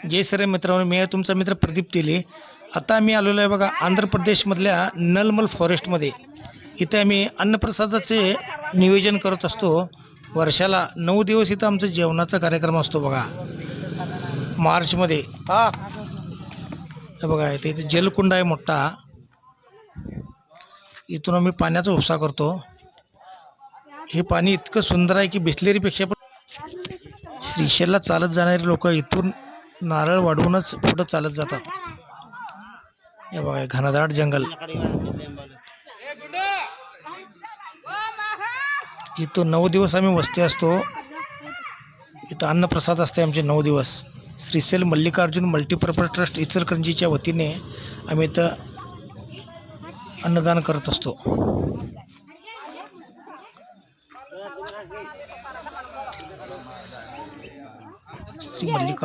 जय श्री मित्रांनो, मी आहे तुमचा मित्र प्रदीप तेले. आता आम्ही आलेलो आहे बघा आंध्र प्रदेशमधल्या नलमल फॉरेस्टमध्ये. इथे आम्ही अन्नप्रसादाचे नियोजन करत असतो. वर्षाला 9 दिवस इथं आमचा जेवणाचा कार्यक्रम असतो बघा मार्चमध्ये. हे बघा इथे जलकुंड आहे मोठा. इथून आम्ही पाण्याचा उपसा करतो. हे पाणी इतकं सुंदर आहे की बिस्लेरीपेक्षा पण. श्रीशैलला चालत जाणारे लोक इथून नारळ वाढवूनच पुढं चालत जातात. हे बघा घनदाट जंगल. इथं 9 दिवस आम्ही वस्ती असतो. इथं अन्नप्रसाद असते आमचे 9 दिवस. श्रीशैल मल्लिकार्जुन मल्टीपर्पज ट्रस्ट इचलकरंजीच्या वतीने आम्ही इथं अन्नदान करत असतो. श्री मल्लिका